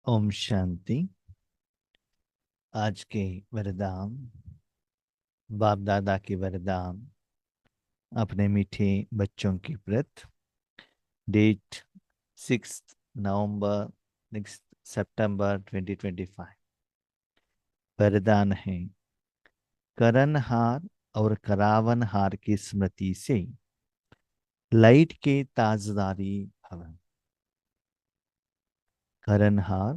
ओम शांति। आज के वरदान, बाप दादा के वरदान अपने मीठे बच्चों की प्रत। डेट 6 नवंबर 6 सितंबर 2025। वरदान है, करनहार और करावनहार की स्मृति से लाइट के ताजदारी भवन। करनहार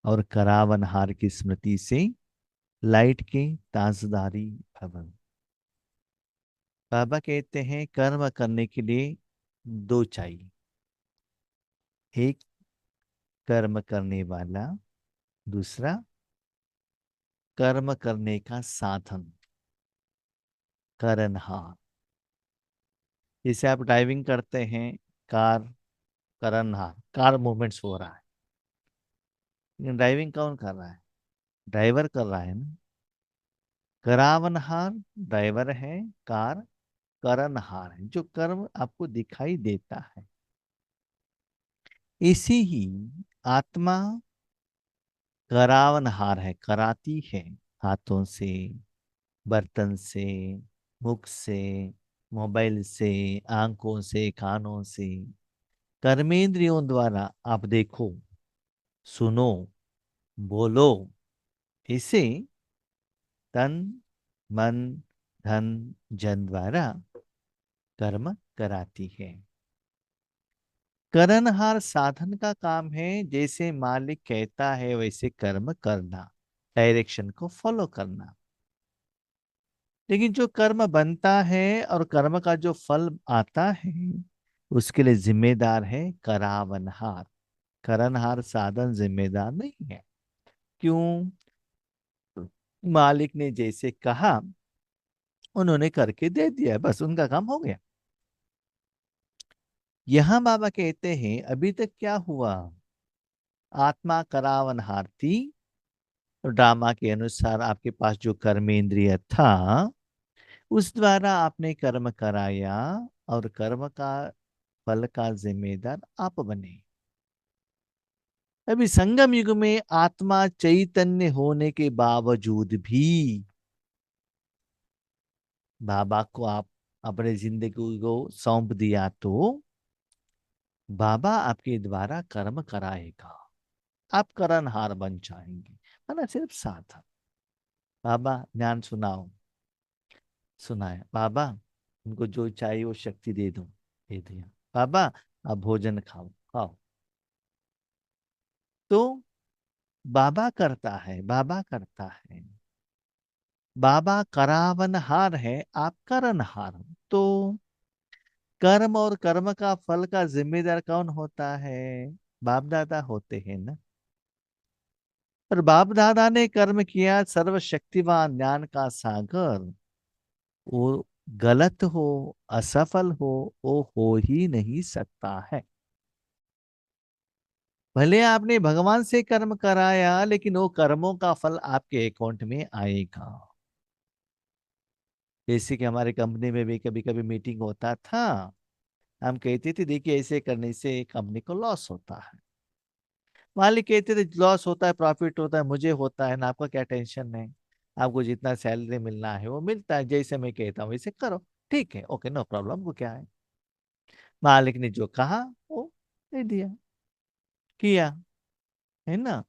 और करावनहार की स्मृति से लाइट के ताजदारी भवन। बाबा कहते हैं कर्म करने के लिए दो चाहिए, एक कर्म करने वाला, दूसरा कर्म करने का साधन, करनहार। जैसे आप ड्राइविंग करते हैं कार, करनहार, कार मूवमेंट्स हो रहा है, लेकिन ड्राइविंग कौन कर रहा है? ड्राइवर कर रहा है ना। करावनहार ड्राइवर है, कार करनहार है, जो कर्म आपको दिखाई देता है। इसी ही आत्मा करावनहार है, कराती है, हाथों से, बर्तन से, मुख से, मोबाइल से, आंखों से, कानों से, कर्मेंद्रियों द्वारा आप देखो, सुनो, बोलो। इसे तन, मन, धन, जन द्वारा कर्म कराती है। करनहार साधन का काम है, जैसे मालिक कहता है वैसे कर्म करना, डायरेक्शन को फॉलो करना। लेकिन जो कर्म बनता है और कर्म का जो फल आता है, उसके लिए जिम्मेदार है करावनहार। करनहार साधन जिम्मेदार नहीं है। क्यों? मालिक ने जैसे कहा उन्होंने करके दे दिया, बस उनका काम हो गया। यहां बाबा कहते हैं अभी तक क्या हुआ? आत्मा करावनहार थी, तो ड्रामा के अनुसार आपके पास जो कर्मेंद्रिय था उस द्वारा आपने कर्म कराया, और कर्म का फल का जिम्मेदार आप बने। अभी संगम युग में आत्मा चैतन्य होने के बावजूद भी बाबा को आप अपने जिंदगी को सौंप दिया, तो बाबा आपके द्वारा कर्म कराएगा, आप करनहार बन जाएंगे। है ना, सिर्फ साधन। बाबा ज्ञान सुनाओ, सुनाया। बाबा उनको जो चाहिए वो शक्ति दे दो, दे दिया। बाबा आप भोजन खाओ, खाओ। तो बाबा करता है, बाबा करता है। बाबा करावनहार है, आप करनहार हो। तो कर्म और कर्म का फल का जिम्मेदार कौन होता है? बाप दादा होते हैं ना। और बाप दादा ने कर्म किया, सर्वशक्तिवान ज्ञान का सागर, वो गलत हो, असफल वो हो ही नहीं सकता है। भले आपने भगवान से कर्म कराया, लेकिन वो कर्मों का फल आपके अकाउंट में आएगा। जैसे कि हमारे कंपनी में भी कभी कभी मीटिंग होता था, हम कहते थे देखिए ऐसे करने से कंपनी को लॉस होता है। मालिक कहते थे लॉस होता है, प्रॉफिट होता है, मुझे होता है ना, आपका क्या टेंशन है, आपको जितना सैलरी मिलना है वो मिलता है, जैसे मैं कहता हूँ वैसे करो। ठीक है, ओके, नो प्रॉब्लम, को क्या है। मालिक ने जो कहा वो दे दिया, किया, है ना।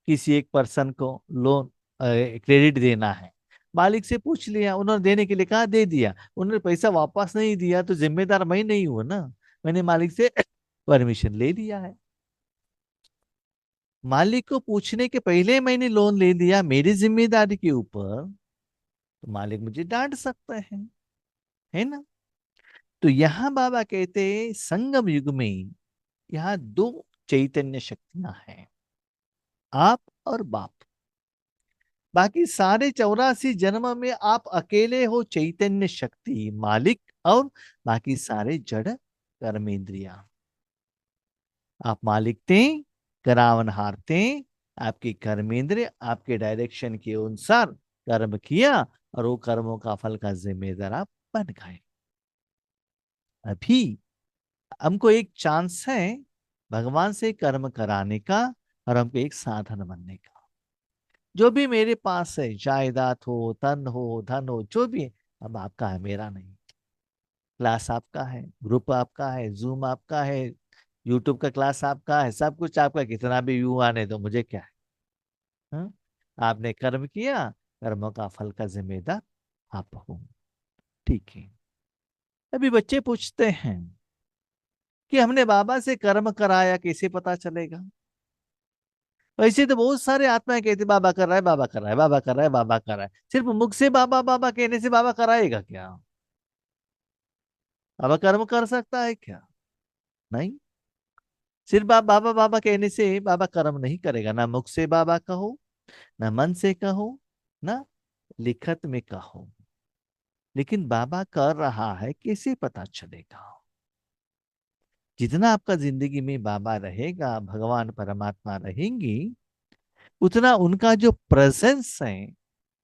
किसी एक पर्सन को लोन, क्रेडिट देना है, मालिक से पूछ लिया, उन्होंने देने के लिए कहा, दे दिया। उन्होंने पैसा वापस नहीं दिया तो जिम्मेदार मैं नहीं हूं ना, मैंने मालिक से परमिशन ले लिया है। मालिक को पूछने के पहले मैंने लोन ले लिया मेरी जिम्मेदारी के ऊपर, तो मालिक मुझे डांट सकते हैं, है ना। तो यहां बाबा कहते हैं संगम युग में यहाँ दो चैतन्य शक्तियां हैं, आप और बाप। बाकी सारे 84 जन्म में आप अकेले हो चैतन्य शक्ति, मालिक, और बाकी सारे जड़ कर्मेंद्रिया। आप मालिक थे, करावनहार थे, आपके कर्मेंद्र आपके डायरेक्शन के अनुसार कर्म किया, और वो कर्मों का फल का जिम्मेदार आप बन गए। अभी हमको एक चांस है भगवान से कर्म कराने का, और हमको एक साधन बनने का। जो भी मेरे पास है, जायदाद हो, तन हो, धन हो, जो भी है, अब आपका है, मेरा नहीं। क्लास आपका है, ग्रुप आपका है, जूम आपका है, यूट्यूब का क्लास आपका है, सब कुछ आपका, कितना भी व्यू आने दो, मुझे क्या है। हाँ? आपने कर्म किया, कर्मों का फल का जिम्मेदार आप हो। ठीक है। अभी बच्चे पूछते हैं कि हमने बाबा से कर्म कराया, कैसे पता चलेगा? वैसे तो बहुत सारे आत्माएं कहते बाबा कर रहा है, बाबा कर रहा है, बाबा कर रहा है, बाबा कर रहा है। सिर्फ मुख से बाबा बाबा कहने से बाबा कराएगा क्या? बाबा कर्म कर सकता है क्या? नहीं। सिर्फ आप बाबा बाबा कहने से बाबा कर्म नहीं करेगा। ना मुख से बाबा कहो, ना मन से कहो, ना लिखत में कहो। लेकिन बाबा कर रहा है, कैसे पता चलेगा? जितना आपका जिंदगी में बाबा रहेगा, भगवान परमात्मा रहेंगी, उतना उनका जो प्रेजेंस है,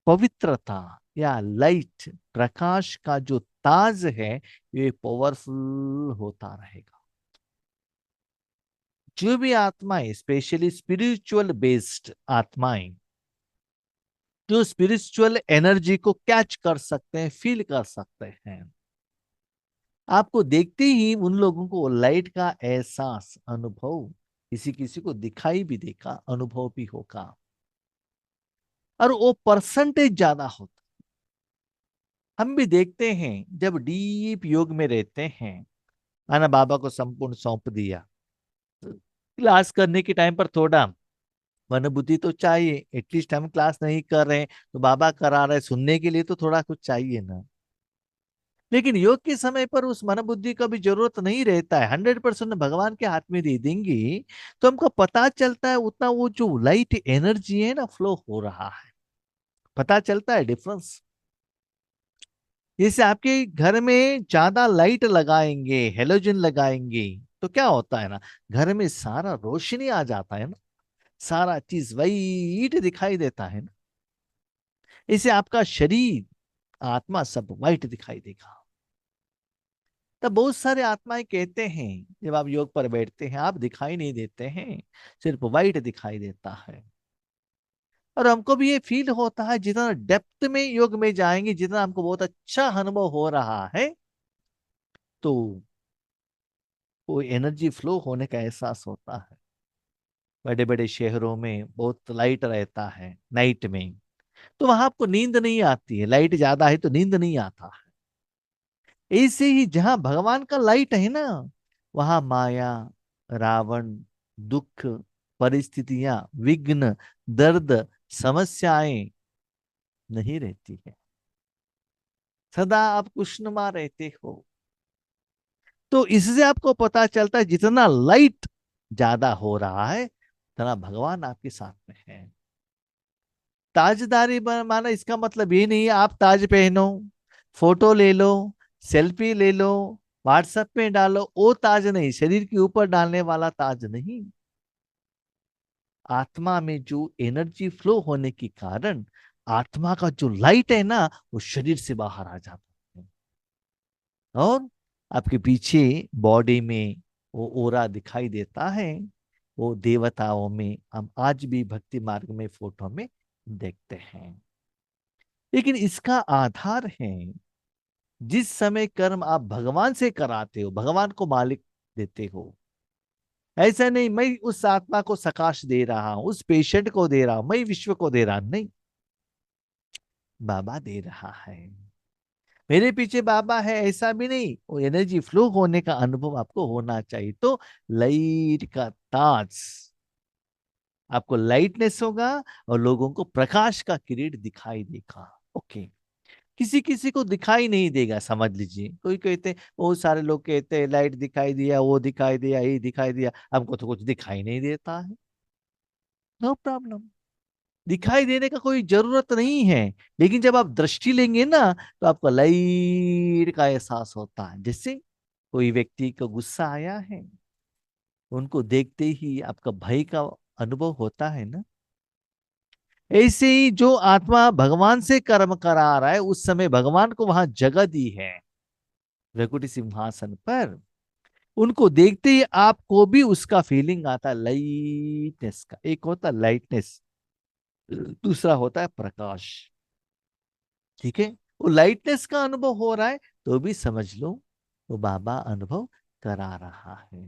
पवित्रता या लाइट, प्रकाश का जो ताज है, ये पावरफुल होता रहेगा। जो भी आत्माएं, स्पेशली स्पिरिचुअल बेस्ड आत्माएं, जो स्पिरिचुअल एनर्जी को कैच कर सकते हैं, फील कर सकते हैं, आपको देखते ही उन लोगों को लाइट का एहसास, अनुभव, किसी किसी को दिखाई भी देगा, अनुभव भी होगा, और वो परसेंटेज ज्यादा होता। हम भी देखते हैं, जब डीप योग में रहते हैं, आना बाबा को संपूर्ण सौंप दिया, क्लास करने के टाइम पर थोड़ा मन बुद्धि तो चाहिए। एटलीस्ट हम क्लास नहीं कर रहे हैं तो बाबा करा रहे, सुनने के लिए तो थोड़ा कुछ चाहिए ना। लेकिन योग के समय पर उस मन बुद्धि का भी जरूरत नहीं रहता है, 100% भगवान के हाथ में दे देंगी, तो हमको पता चलता है उतना वो जो लाइट एनर्जी है ना, फ्लो हो रहा है, पता चलता है डिफरेंस। जैसे आपके घर में ज्यादा लाइट लगाएंगे, हेलोजन लगाएंगे, तो क्या होता है ना, घर में सारा रोशनी आ जाता है ना, सारा चीज वाइट दिखाई देता है ना। इसे आपका शरीर, आत्मा सब वाइट दिखाई देगा। तब बहुत सारे आत्माएं कहते हैं, जब आप योग पर बैठते हैं, आप दिखाई नहीं देते हैं, सिर्फ वाइट दिखाई देता है। और हमको भी ये फील होता है, जितना डेप्थ में योग में जाएंगे, जितना हमको बहुत अच्छा अनुभव हो रहा है, तो वो एनर्जी फ्लो होने का एहसास होता है। बड़े बड़े शहरों में बहुत लाइट रहता है नाइट में, तो वहां आपको नींद नहीं आती है, लाइट ज्यादा है तो नींद नहीं आता है। ऐसे ही जहां भगवान का लाइट है ना, वहां माया, रावण, दुख, परिस्थितियां, विघ्न, दर्द, समस्याएं नहीं रहती है। सदा आप खुशनुमा रहते हो। तो इससे आपको पता चलता है, जितना लाइट ज्यादा हो रहा है, उतना भगवान आपके साथ में है। ताजदारी माना इसका मतलब ये नहीं है आप ताज पहनो, फोटो ले लो, सेल्फी ले लो, व्हाट्सएप में डालो, वो ताज नहीं, शरीर के ऊपर डालने वाला ताज नहीं। आत्मा में जो एनर्जी फ्लो होने के कारण आत्मा का जो लाइट है ना, वो शरीर से बाहर आ जाता है, और आपके पीछे बॉडी में वो ओरा दिखाई देता है। वो देवताओं में हम आज भी भक्ति मार्ग में फोटो में देखते हैं। लेकिन इसका आधार है, जिस समय कर्म आप भगवान से कराते हो, भगवान को मालिक देते हो। ऐसा नहीं मैं उस आत्मा को सकाश दे रहा हूं, उस पेशेंट को दे रहा हूं, मैं विश्व को दे रहा नहीं, बाबा दे रहा है। मेरे पीछे बाबा है ऐसा भी नहीं, वो एनर्जी फ्लो होने का अनुभव आपको होना चाहिए। तो लाइट का ताज, आपको लाइटनेस होगा, और लोगों को प्रकाश का किरीट दिखाई देगा। ओके। किसी किसी को दिखाई नहीं देगा, समझ लीजिए। कोई कहते हैं, बहुत सारे लोग कहते हैं लाइट दिखाई दिया, वो दिखाई दिया, ये दिखाई दिया, हमको तो कुछ दिखाई नहीं देता है। नो प्रॉब्लम, दिखाई देने का कोई जरूरत नहीं है। लेकिन जब आप दृष्टि लेंगे ना, तो आपको लाइट का एहसास होता है। जैसे कोई व्यक्ति को गुस्सा आया है, उनको देखते ही आपका भय का अनुभव होता है ना, ऐसे ही जो आत्मा भगवान से कर्म करा रहा है, उस समय भगवान को वहां जगह दी है, वैकुंठ सिंहासन पर। उनको देखते ही आपको भी उसका फीलिंग आता है, लाइटनेस का। एक होता है लाइटनेस, दूसरा होता है प्रकाश। ठीक है, वो लाइटनेस का अनुभव हो रहा है तो भी समझ लो वो बाबा अनुभव करा रहा है।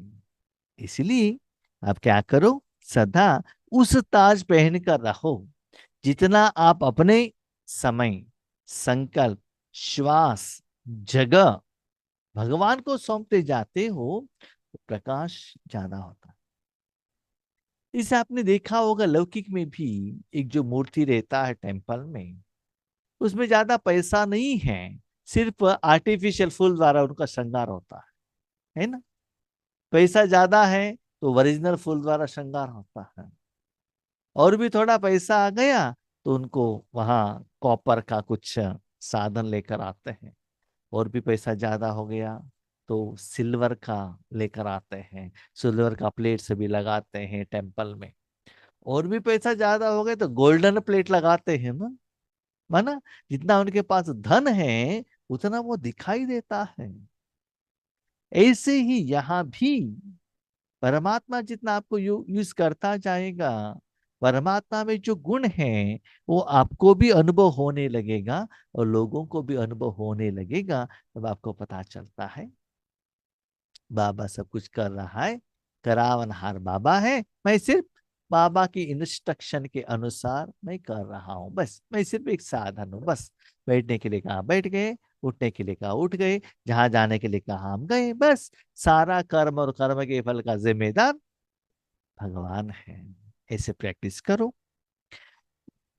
इसलिए आप क्या करो, सदा उस ताज पहन कर रहो। जितना आप अपने समय, संकल्प, श्वास, जगह भगवान को सौंपते जाते हो तो प्रकाश ज्यादा होता है। इसे आपने देखा होगा लौकिक में भी, एक जो मूर्ति रहता है टेम्पल में, उसमें ज्यादा पैसा नहीं है, सिर्फ आर्टिफिशियल फूल द्वारा उनका श्रृंगार होता है ना। पैसा ज्यादा है तो ओरिजिनल फूल द्वारा श्रृंगार होता है। और भी थोड़ा पैसा आ गया तो उनको वहां कॉपर का कुछ साधन लेकर आते हैं। और भी पैसा ज्यादा हो गया तो सिल्वर का लेकर आते हैं, सिल्वर का प्लेट से भी लगाते हैं टेम्पल में। और भी पैसा ज्यादा हो गया तो गोल्डन प्लेट लगाते हैं ना। माना जितना उनके पास धन है उतना वो दिखाई देता है। ऐसे ही यहाँ भी परमात्मा जितना आपको यूज करता जाएगा, परमात्मा में जो गुण है वो आपको भी अनुभव होने लगेगा और लोगों को भी अनुभव होने लगेगा। तब आपको पता चलता है बाबा सब कुछ कर रहा है, करावनहार बाबा है, मैं सिर्फ बाबा की इंस्ट्रक्शन के अनुसार मैं कर रहा हूँ, बस मैं सिर्फ एक साधन हूँ। बस बैठने के लिए कहा बैठ गए, उठने के लिए कहा उठ गए, जहां जाने के लिए कहा हम गए, बस सारा कर्म और कर्म के फल का जिम्मेदार भगवान है। ऐसे प्रैक्टिस करो।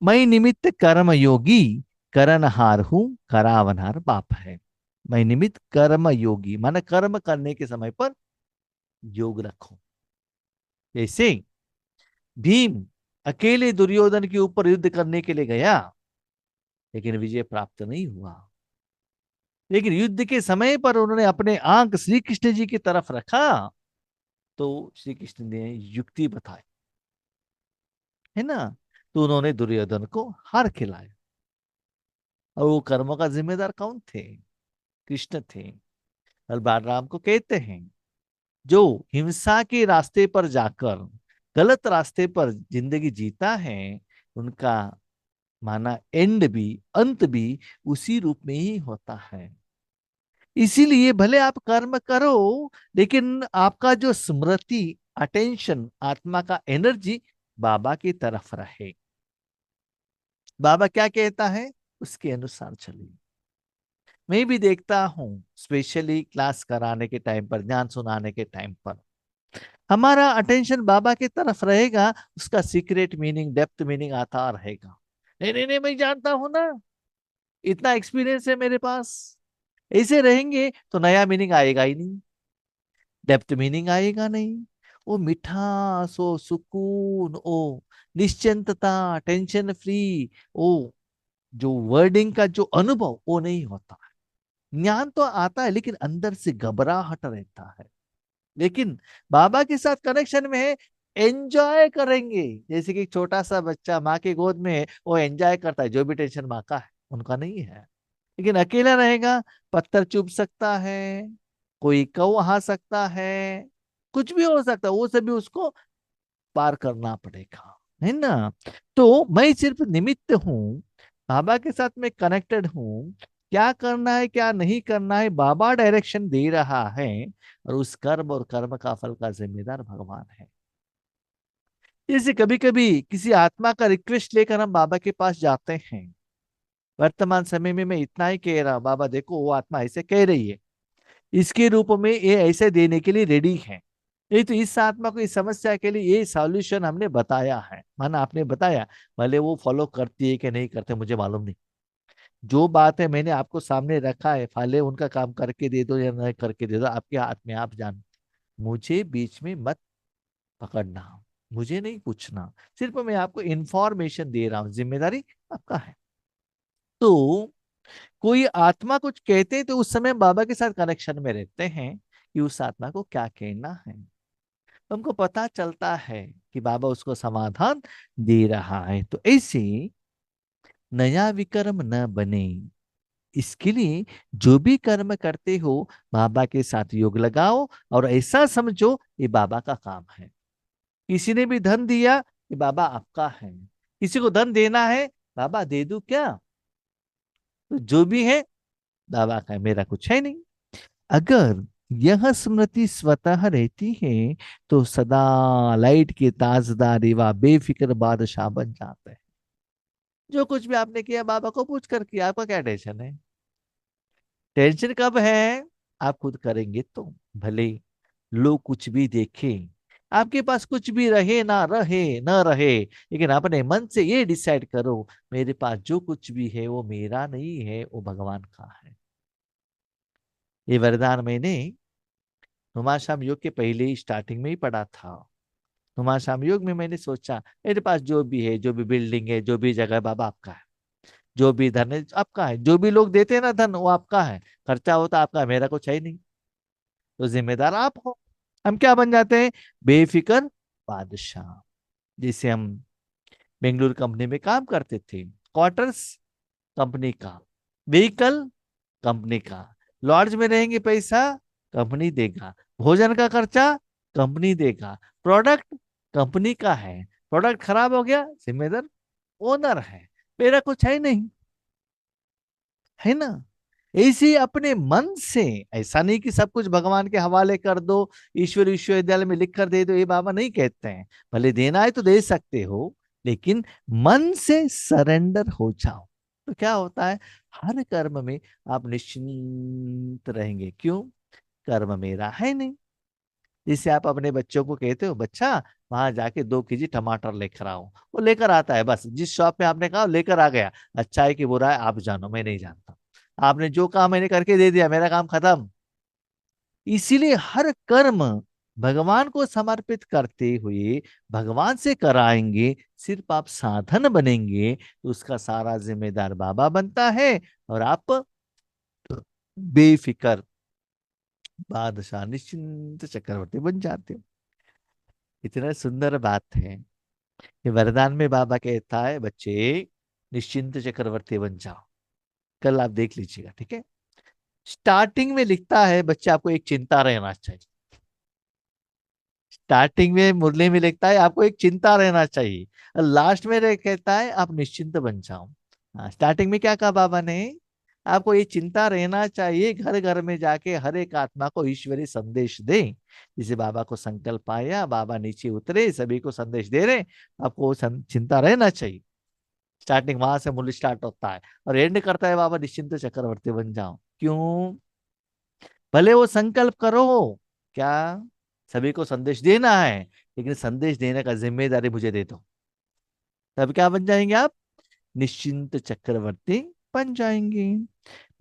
मैं निमित्त कर्म योगी, करनहार हूं, करावनहार बाप है। मैं निमित्त कर्म योगी माने कर्म करने के समय पर योग रखो। जैसे भीम अकेले दुर्योधन के ऊपर युद्ध करने के लिए गया, लेकिन विजय प्राप्त नहीं हुआ। लेकिन युद्ध के समय पर उन्होंने अपने आंख श्री कृष्ण जी की तरफ रखा तो श्री कृष्ण ने युक्ति बताई, है ना। तो उन्होंने दुर्योधन को हार खिलाया। और वो कर्मों का जिम्मेदार कौन थे? कृष्ण थे। और बालराम को कहते हैं जो हिंसा के रास्ते पर जाकर गलत रास्ते पर जिंदगी जीता है, उनका माना एंड भी, अंत भी उसी रूप में ही होता है। इसीलिए भले आप कर्म करो, लेकिन आपका जो स्मृति, अटेंशन, आत्मा का एनर्जी बाबा की तरफ रहे। बाबा क्या कहता है उसके अनुसार चलिए। मैं भी देखता हूँ स्पेशली क्लास कराने के टाइम पर, ज्ञान सुनाने के टाइम पर हमारा अटेंशन बाबा की तरफ रहेगा, उसका सीक्रेट मीनिंग, डेप्थ मीनिंग आता रहेगा। नहीं नहीं नहीं, मैं जानता हूं ना, इतना एक्सपीरियंस है मेरे पास। ऐसे रहेंगे तो नया मीनिंग आएगा ही नहीं, डेप्थ मीनिंग आएगा नहीं। वो मिठास, ओ सुकून, ओ निश्चिंतता, टेंशन फ्री, ओ जो वर्डिंग का जो अनुभव वो नहीं होता है। ज्ञान तो आता है लेकिन अंदर से घबराहट रहता है। लेकिन बाबा के साथ कनेक्शन में है, एंजॉय करेंगे। जैसे कि छोटा सा बच्चा माँ की गोद में है, वो एंजॉय करता है, जो भी टेंशन माँ का है उनका नहीं है। लेकिन अकेला रहेगा, पत्थर चुभ सकता है, कोई कौ आ सकता है, कुछ भी हो सकता है, वो सभी उसको पार करना पड़ेगा, है ना। तो मैं सिर्फ निमित्त हूँ, बाबा के साथ मैं कनेक्टेड हूँ। क्या करना है क्या नहीं करना है बाबा डायरेक्शन दे रहा है, और उस कर्म और कर्म का फल का जिम्मेदार भगवान है। जैसे कभी कभी किसी आत्मा का रिक्वेस्ट लेकर हम बाबा के पास जाते हैं, वर्तमान समय में मैं इतना ही कह रहा हूं, बाबा देखो वो आत्मा ऐसे कह रही है, इसके रूप में ये ऐसे देने के लिए रेडी है। ये तो इस आत्मा को इस समस्या के लिए ये सॉल्यूशन हमने बताया है, माना आपने बताया, भले वो फॉलो करती है कि नहीं करते मुझे मालूम नहीं। जो बात है मैंने आपको सामने रखा है, फाले उनका काम करके दे दो या नहीं करके दे दो, आपके हाथ में, आप जान। मुझे बीच में मत पकड़ना, मुझे नहीं पूछना, सिर्फ मैं आपको इंफॉर्मेशन दे रहा हूं, जिम्मेदारी आपका है। तो कोई आत्मा कुछ कहते हैं तो उस समय बाबा के साथ कनेक्शन में रहते हैं कि उस आत्मा को क्या कहना है। तो हमको पता चलता है कि बाबा उसको समाधान दे रहा है। तो ऐसे नया विक्रम न बने, इसके लिए जो भी कर्म करते हो बाबा के साथ योग लगाओ और ऐसा समझो ये बाबा का काम है। किसी ने भी धन दिया, ये बाबा आपका है। किसी को धन देना है, बाबा दे दूं क्या? तो जो भी है बाबा का है, मेरा कुछ है नहीं। अगर यह स्मृति स्वतः रहती है तो सदा लाइट के ताजदार व बेफिक्र बादशाह बन जाते हैं। जो कुछ भी आपने किया बाबा को पूछ कर किया, आपका क्या टेंशन है? टेंशन कब है? आप खुद करेंगे तो। भले लोग कुछ भी देखें, आपके पास कुछ भी रहे ना रहे न रहे, लेकिन अपने मन से ये डिसाइड करो मेरे पास जो कुछ भी है वो मेरा नहीं है, वो भगवान का है। ये वरदान मैंने नुमा शाम योग के पहले ही स्टार्टिंग में ही पढ़ा था। नुमा शाम योग में मैंने सोचा मेरे पास जो भी है, जो भी बिल्डिंग है, जो भी जगह है, बाबा आपका है। जो भी धन है आपका है, जो भी लोग देते हैं ना धन वो आपका है, खर्चा होता आपका है, मेरा कुछ है ही नहीं। तो जिम्मेदार आप हो। हम क्या बन जाते हैं? बेफिक्र बादशाह। जैसे हम बेंगलुरु कंपनी में काम करते थे, क्वार्टर्स कंपनी का, व्हीकल कंपनी का, लॉज में रहेंगे पैसा कंपनी देगा, भोजन का खर्चा कंपनी देगा, प्रोडक्ट कंपनी का है, प्रोडक्ट खराब हो गया जिम्मेदार ओनर है, मेरा कुछ है नहीं, है ना? ऐसे ही अपने मन से, ऐसा नहीं कि सब कुछ भगवान के हवाले कर दो, ईश्वर विश्वविद्यालय में लिख कर दे दो, ये बाबा नहीं कहते हैं। भले देना है तो दे सकते हो, लेकिन मन से सरेंडर हो जाओ तो क्या होता है? हर कर्म में आप निश्चिंत रहेंगे। क्यों? कर्म मेरा है नहीं। जिससे आप अपने बच्चों को कहते हो बच्चा वहां जाके 2 केजी टमाटर लेकर आओ, वो लेकर आता है, बस जिस शॉप में आपने कहा लेकर आ गया। अच्छा है कि बुरा है आप जानो, मैं नहीं जानता। आपने जो काम मैंने करके दे दिया, मेरा काम खत्म। इसीलिए हर कर्म भगवान को समर्पित करते हुए भगवान से कराएंगे। सिर्फ आप साधन बनेंगे तो उसका सारा जिम्मेदार बाबा बनता है और आप बेफिक्र बादशाह निश्चिंत चक्रवर्ती बन जाते हो। इतना सुंदर बात है। ये वरदान में बाबा कहता है बच्चे निश्चिंत चक्रवर्ती बन जाओ। कल आप देख लीजिएगा, ठीक है? स्टार्टिंग में लिखता है बच्चे आपको एक चिंता रहना चाहिए। स्टार्टिंग में मुरली में लिखता है आपको एक चिंता रहना चाहिए, और लास्ट में कहता है आप निश्चिंत बन जाओ। हाँ, स्टार्टिंग में क्या कहा बाबा ने? आपको ये चिंता रहना चाहिए, घर घर में जाके हर एक आत्मा को ईश्वरी संदेश दे। जिसे बाबा को संकल्प आया, बाबा नीचे उतरे, सभी को संदेश दे रहे, आपको वो चिंता रहना चाहिए। स्टार्टिंग वहां से मूल्य स्टार्ट होता है और एंड करता है बाबा निश्चिंत चक्रवर्ती बन जाओ। क्यों? भले वो संकल्प करो, क्या सभी को संदेश देना है, लेकिन संदेश देने का जिम्मेदारी मुझे दे दो, तब क्या बन जाएंगे आप? निश्चिंत चक्रवर्ती बन जाएंगे।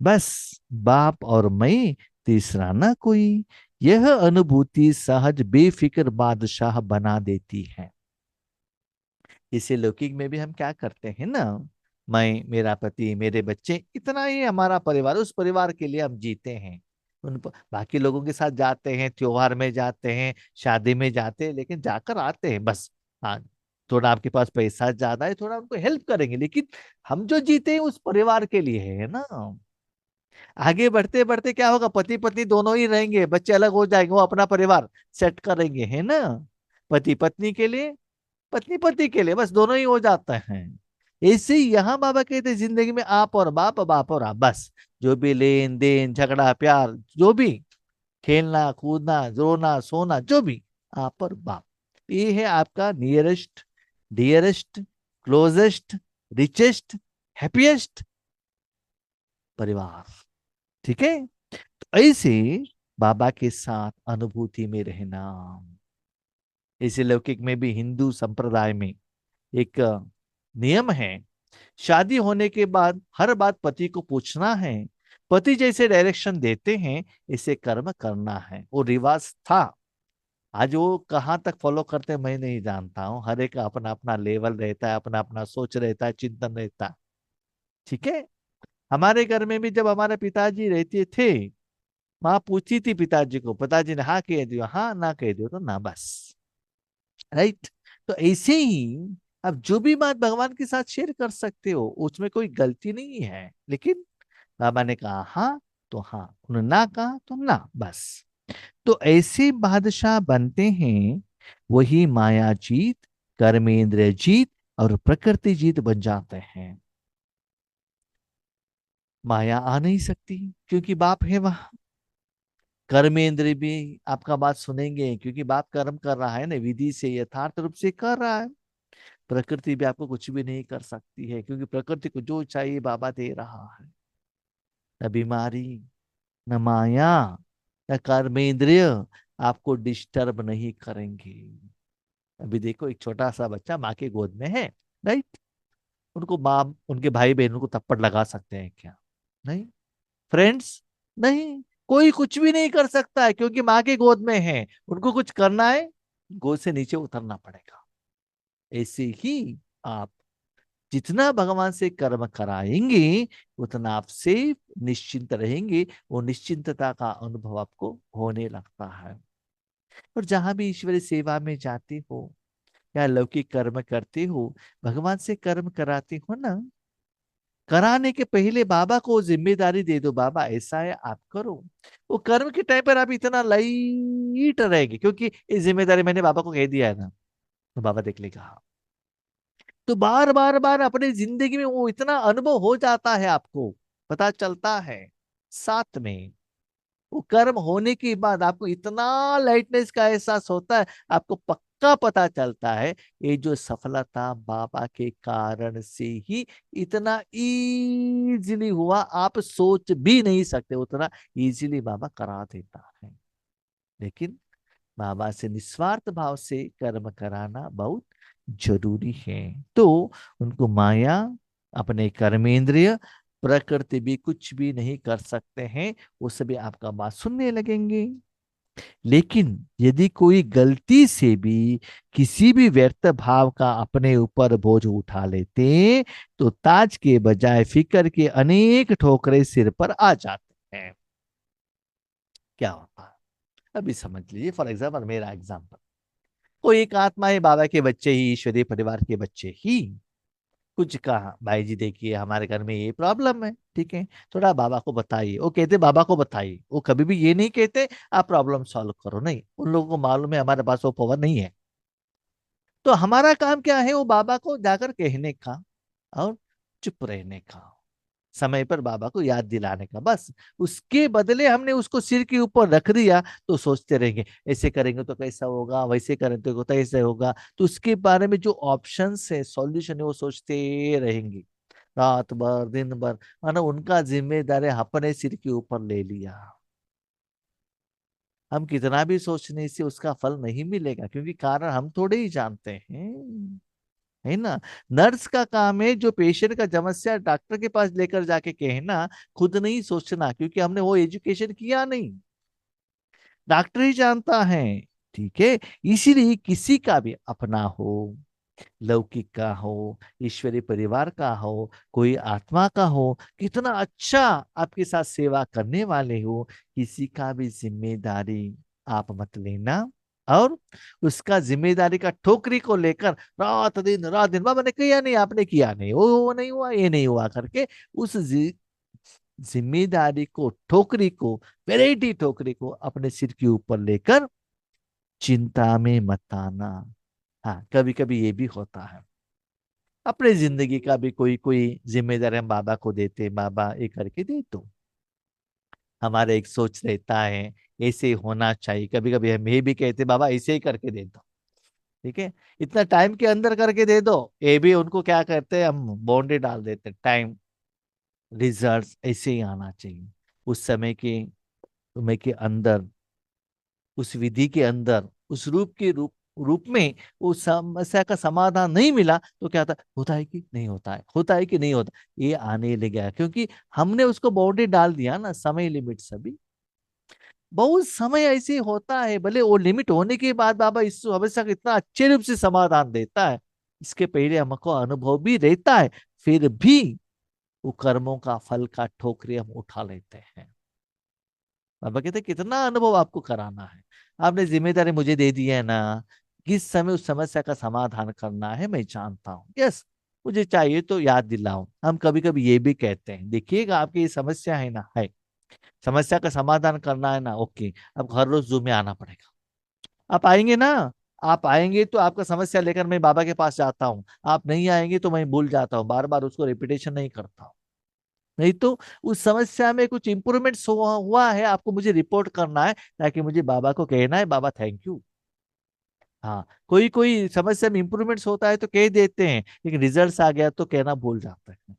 बस बाप और मैं, तीसरा ना कोई। यह अनुभूति सहज बेफिक्र बादशाह बना देती है। इसे लौकिक में भी हम क्या करते हैं ना, मैं, मेरा पति, मेरे बच्चे, इतना ही हमारा परिवार, उस परिवार के लिए हम जीते हैं। बाकी लोगों के साथ जाते हैं, त्योहार में जाते हैं, शादी में जाते हैं, लेकिन जाकर आते हैं बस। हाँ, थोड़ा आपके पास पैसा ज्यादा है, थोड़ा उनको हेल्प करेंगे, लेकिन हम जो जीते हैं उस परिवार के लिए है ना। आगे बढ़ते बढ़ते क्या होगा? पति पत्नी दोनों ही रहेंगे, बच्चे अलग हो जाएंगे, वो अपना परिवार सेट करेंगे, है ना। पति पत्नी के लिए, पत्नी पति के लिए, बस दोनों ही हो जाते हैं। ऐसे ही यहाँ बाबा कहते हैं जिंदगी में आप और बाप, बाप और आप, बस जो भी लेन देन झगड़ा प्यार, जो भी खेलना कूदना रोना सोना, जो भी, आप और बाप, ये है आपका nearest, dearest, closest, richest, happiest परिवार। ठीक है? तो ऐसे बाबा के साथ अनुभूति में रहना। इसे लौकिक में भी हिंदू संप्रदाय में एक नियम है, शादी होने के बाद हर बात पति को पूछना है। पति जैसे डायरेक्शन देते हैं इसे कर्म करना है, वो रिवाज था। आज वो कहाँ तक फॉलो करते हैं मैं नहीं जानता हूँ, हर एक का अपना अपना लेवल रहता है, अपना अपना सोच रहता है, चिंतन रहता है। ठीक है? हमारे घर में भी जब हमारे पिताजी रहते थे, माँ पूछती थी पिताजी को, पिताजी ने हाँ कह दियो, हाँ ना कह दियो तो ना, बस। राइट? तो ऐसे ही आप जो भी बात भगवान के साथ शेयर कर सकते हो, उसमें कोई गलती नहीं है, लेकिन बाबा ने कहा हाँ तो हाँ, उन्होंने ना कहा तो ना, बस। तो ऐसे बादशाह बनते हैं, वही माया जीत, कर्मेंद्र जीत और प्रकृति जीत बन जाते हैं। माया आ नहीं सकती क्योंकि बाप है वहां। कर्मेंद्र भी आपका बात सुनेंगे क्योंकि बाप कर्म कर रहा है ना, विधि से यथार्थ रूप से कर रहा है। प्रकृति भी आपको कुछ भी नहीं कर सकती है क्योंकि प्रकृति को जो चाहिए बाबा दे रहा है। न बीमारी, न माया, न कर्मेंद्रिय आपको डिस्टर्ब नहीं करेंगे। अभी देखो एक छोटा सा बच्चा माँ के गोद में है, राइट? उनको माँ, उनके भाई बहनों को थप्पड़ लगा सकते हैं क्या? नहीं। फ्रेंड्स, नहीं। कोई कुछ भी नहीं कर सकता है क्योंकि माँ के गोद में है। उनको कुछ करना है, गोद से नीचे उतरना पड़ेगा। ऐसे ही आप जितना भगवान से कर्म कराएंगे, उतना आप से निश्चिंत रहेंगे। वो निश्चिंतता का अनुभव आपको होने लगता है। और जहां भी ईश्वरी सेवा में जाते हो या लौकिक कर्म करते हो, भगवान से कर्म कराते हो ना, कराने के पहले बाबा को जिम्मेदारी दे दो, बाबा ऐसा है आप करो। वो कर्म के टाइम पर आप इतना लाइट रहेंगे क्योंकि ये जिम्मेदारी मैंने बाबा को कह दिया है ना, तो बाबा देख लेगा। तो बार बार बार अपनी जिंदगी में वो इतना अनुभव हो जाता है, आपको पता चलता है। साथ में वो कर्म होने के बाद आपको इतना लाइटनेस का एहसास होता है, आपको पक्का पता चलता है ये जो सफलता बाबा के कारण से ही इतना इजीली हुआ, आप सोच भी नहीं सकते उतना इजीली बाबा करा देता है। लेकिन बाबा से निस्वार्थ भाव से कर्म कराना बहुत जरूरी है। तो उनको माया, अपने कर्मेंद्रिय, प्रकृति भी कुछ भी नहीं कर सकते हैं। वो सभी आपका बात सुनने लगेंगे। लेकिन यदि कोई गलती से भी किसी भी व्यर्थ भाव का अपने ऊपर बोझ उठा लेते, तो ताज के बजाय फिक्र के अनेक ठोकरें सिर पर आ जाते हैं। क्या होता है अभी समझ लीजिए। फॉर एग्जाम्पल, मेरा एग्जाम्पल, कोई एक आत्मा है, बाबा के बच्चे ही, ईश्वरीय परिवार के बच्चे ही, कुछ कहा भाई जी देखिए हमारे घर में ये प्रॉब्लम है, ठीक है, थोड़ा बाबा को बताइए। वो कहते बाबा को बताइए, वो कभी भी ये नहीं कहते आप प्रॉब्लम सॉल्व करो, नहीं, उन लोगों को मालूम है हमारे पास वो पावर नहीं है। तो हमारा काम क्या है, वो बाबा को जाकर कहने का और चुप रहने का, समय पर बाबा को याद दिलाने का, बस। उसके बदले हमने उसको सिर के ऊपर रख दिया तो सोचते रहेंगे ऐसे करेंगे तो कैसा होगा, वैसे करेंगे तो कैसे होगा। तो उसके बारे में जो ऑप्शंस है, सॉल्यूशन है, वो सोचते रहेंगे रात भर दिन भर। मानो उनका जिम्मेदारी अपने सिर के ऊपर ले लिया। हम कितना भी सोचने से उसका फल नहीं मिलेगा क्योंकि कारण हम थोड़े ही जानते हैं, है ना। नर्स का काम है जो पेशेंट का समस्या डॉक्टर के पास लेकर जाके कहना, खुद नहीं सोचना, क्योंकि हमने वो एजुकेशन किया नहीं, डॉक्टर ही जानता है। ठीक है। इसीलिए किसी का भी अपना हो, लौकिक का हो, ईश्वरीय परिवार का हो, कोई आत्मा का हो, कितना अच्छा आपके साथ सेवा करने वाले हो, किसी का भी जिम्मेदारी आप मत लेना। और उसका जिम्मेदारी का ठोकरी को लेकर रात दिन बाबा ने किया नहीं, आपने किया नहीं, वो नहीं हुआ, ये नहीं हुआ करके उस जिम्मेदारी को, ठोकरी को, वैरायटी ठोकरी को अपने सिर के ऊपर लेकर चिंता में मत आना। हाँ, कभी कभी ये भी होता है, अपने जिंदगी का भी कोई कोई जिम्मेदारी हम बाबा को देते, बाबा ये करके दे दो। हमारा एक सोच रहता है ऐसे होना चाहिए, कभी कभी हम ये भी कहते बाबा ऐसे ही करके दे दो, ठीक है, इतना टाइम के अंदर करके दे दो। ये भी उनको क्या करते हैं, हम बाउंड्री डाल देते, टाइम, रिजल्ट ऐसे ही आना चाहिए, उस समय के अंदर, उस विधि के अंदर, उस रूप में उस समस्या का समाधान नहीं मिला तो क्या होता है कि नहीं होता है, होता है कि नहीं होता, ये आने लग गया क्योंकि हमने उसको बाउंड्री डाल दिया ना, समय लिमिट सभी। बहुत समय ऐसे होता है, भले वो लिमिट होने के बाद बाबा इस समस्या का इतना अच्छे रूप से समाधान देता है, इसके पहले हमको अनुभव भी रहता है, फिर भी वो कर्मों का फल का ठोकरी हम उठा लेते हैं। बाबा कहते कितना अनुभव आपको कराना है, आपने जिम्मेदारी मुझे दे दी है ना, किस समय उस समस्या का समाधान करना है मैं जानता हूँ, यस। मुझे चाहिए तो याद दिलाओ। हम कभी कभी ये भी कहते हैं, देखिएगा आपकी ये समस्या है ना, है समस्या का समाधान करना है ना, ओके, अब हर रोज जूम में आना पड़ेगा। आप आएंगे ना, आप आएंगे तो आपका समस्या लेकर मैं बाबा के पास जाता हूँ, आप नहीं आएंगे तो मैं भूल जाता हूँ, बार बार उसको रिपीटेशन नहीं करता हूँ। नहीं तो उस समस्या में कुछ इंप्रूवमेंट हुआ है, आपको मुझे रिपोर्ट करना है, ताकि मुझे बाबा को कहना है बाबा थैंक यू। हाँ, कोई कोई समस्या में इंप्रूवमेंट्स होता है तो कह देते हैं, लेकिन रिजल्ट्स आ गया तो कहना भूल जाता है।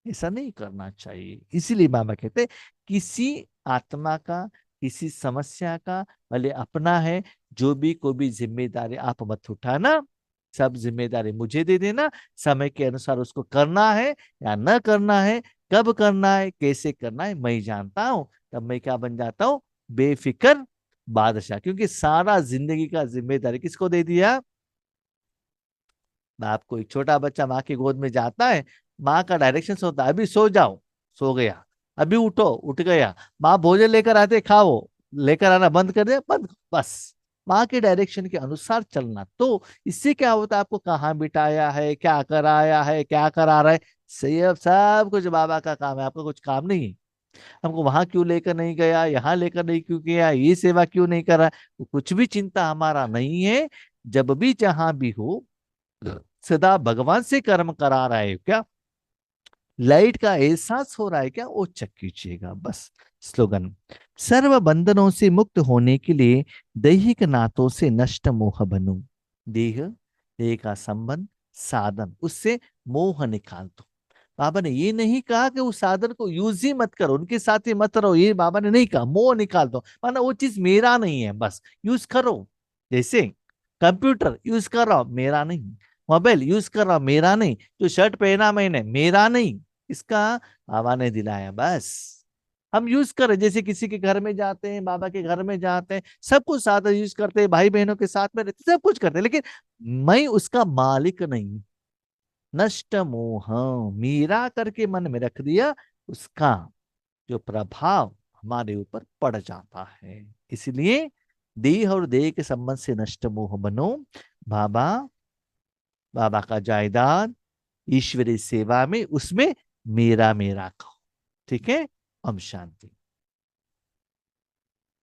ऐसा नहीं करना चाहिए। इसीलिए बाबा कहते हैं, किसी आत्मा का, किसी समस्या का, भले अपना है, जो भी कोई भी जिम्मेदारी आप मत उठाना, सब जिम्मेदारी मुझे दे देना। समय के अनुसार उसको करना है या न करना है, कब करना है, कैसे करना है, मैं ही जानता हूं। तब मैं क्या बन जाता हूँ, बेफिक्र बादशाह। क्योंकि सारा जिंदगी का जिम्मेदारी किसको दे दिया, बाप को। एक छोटा बच्चा माँ की गोद में जाता है, माँ का डायरेक्शन होता है, अभी सो जाओ, सो गया, अभी उठो, उठ गया। माँ भोजन लेकर आते, खाओ, लेकर आना बंद कर दे, बंद, बस। माँ के डायरेक्शन के अनुसार चलना। तो इससे क्या होता है, आपको कहाँ बिठाया है, क्या कराया है, क्या करा रहा है, सही, अब सब कुछ बाबा का काम है, आपका कुछ काम नहीं है। हमको वहां क्यों लेकर नहीं गया, यहाँ लेकर नहीं क्यों गया, ये सेवा क्यों नहीं करा, कुछ भी चिंता हमारा नहीं है। जब भी जहां भी हो, सदा भगवान से कर्म करा रहा है क्या, लाइट का एहसास हो रहा है क्या, वो चेक कीजिएगा बस। स्लोगन, सर्व बंधनों से मुक्त होने के लिए दैहिक नातों से नष्ट मोह बनो। देह, देह का संबंध, साधन, उससे मोह निकाल दो। बाबा ने ये नहीं कहा कि उस साधन को यूज ही मत करो, उनके साथ ही मत रहो, ये बाबा ने नहीं कहा। मोह निकाल दो, माना वो चीज मेरा नहीं है, बस यूज करो। जैसे कंप्यूटर यूज कर रहा हूं, मेरा नहीं। मोबाइल यूज कर रहा हूं, मेरा नहीं। जो शर्ट पहना मैंने, मेरा नहीं, इसका बाबा ने दिलाया, बस। हम यूज कर रहे, जैसे किसी के घर में जाते हैं, बाबा के घर में जाते हैं, सब कुछ साथ यूज करते हैं, भाई बहनों के साथ में रहते, सब कुछ करते हैं, लेकिन मैं उसका मालिक नहीं। नष्ट मोह, मीरा करके मन में रख दिया, उसका जो प्रभाव हमारे ऊपर पड़ जाता है। इसलिए देह और देह के संबंध से नष्ट मोह बनो। बाबा, बाबा का जायदाद, ईश्वरीय सेवा में, उसमें मेरा मेरा कहो। ठीक है। ओम शांति।